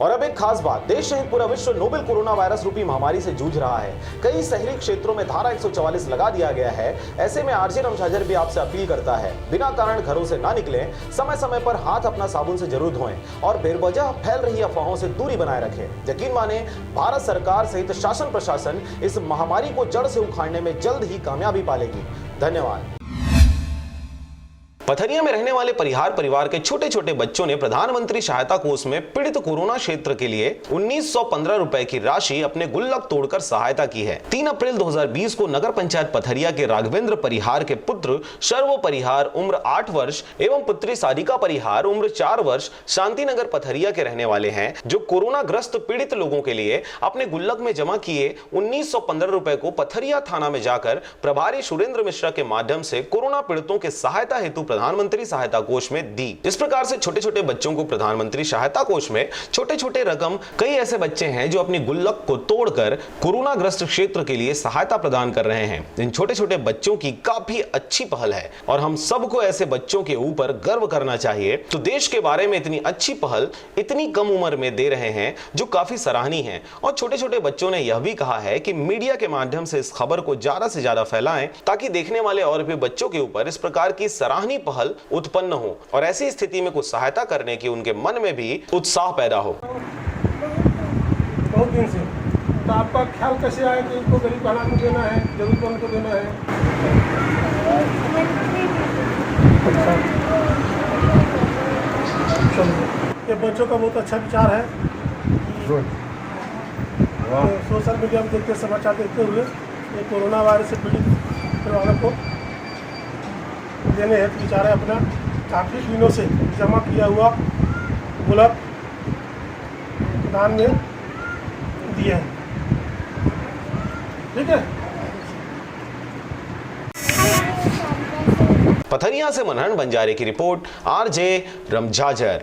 और अब एक खास बात, देश सहित पूरा विश्व नोवेल कोरोना वायरस रूपी महामारी से जूझ रहा है। कई शहरी क्षेत्रों में धारा 144 लगा दिया गया है। ऐसे में आरजे रमझाजर भी आपसे अपील करता है, बिना कारण घरों से ना निकलें, समय समय पर हाथ अपना साबुन से जरूर धोएं और बेवजह फैल रही अफवाहों से दूरी बनाए रखें। यकीन माने, भारत सरकार सहित शासन प्रशासन इस महामारी को जड़ से उखाड़ने में जल्द ही कामयाबी पालेगी। धन्यवाद। पथरिया में रहने वाले परिहार परिवार के छोटे छोटे बच्चों ने प्रधानमंत्री सहायता कोष में पीड़ित कोरोना क्षेत्र के लिए 1915 रुपए की राशि अपने गुल्लक तोड़कर सहायता की है। 3 अप्रैल 2020 को नगर पंचायत पथरिया के राघवेंद्र परिहार के पुत्र सर्व परिहार उम्र 8 वर्ष एवं पुत्री सारिका परिहार उम्र 4 वर्ष शांतिनगर पथरिया के रहने वाले हैं, जो कोरोना ग्रस्त पीड़ित लोगों के लिए अपने गुल्लक में जमा किए 1915 रुपए को पथरिया थाना में जाकर प्रभारी सुरेंद्र मिश्रा के माध्यम से कोरोना पीड़ितों के सहायता हेतु प्रधानमंत्री सहायता कोष में दी। इस प्रकार से छोटे छोटे बच्चों को प्रधानमंत्री सहायता कोष में छोटे छोटे रकम, कई ऐसे बच्चे हैं जो अपनी गुल्लक को तोड़कर कोरोना ग्रस्त क्षेत्र के लिए सहायता प्रदान कर रहे हैं। इन छोटे छोटे बच्चों की काफी अच्छी पहल है और हम सबको ऐसे बच्चों के ऊपर गर्व करना चाहिए। तो देश के बारे में इतनी अच्छी पहल इतनी कम उम्र में दे रहे हैं, जो काफी सराहनीय है। और छोटे छोटे बच्चों ने यह भी कहा है कि मीडिया के माध्यम से इस खबर को ज्यादा से ज्यादा फैलाएं, ताकि देखने वाले और भी बच्चों के ऊपर इस प्रकार की सराहनीय पहल उत्पन्न हो और ऐसी स्थिति में कुछ सहायता करने की उनके मन में भी उत्साह पैदा हो। बहुत दिन से तो आपका ख्याल कैसे आया कि इनको गरीब खाना को देना है, जरूरतमंद को देना है? ये बच्चों का बहुत अच्छा विचार है। सोशल मीडिया में देखते, समाचार देखते हुए ये कोरोना वायरस से पीड़ित परिवारों को देने हेतु विचार है। अपना काफ़ी दिनों से जमा किया हुआ गुल्लक दान में दिया है। ठीक है। पथरिया से मनहर बंजारे की रिपोर्ट, आरजे रमझाजर।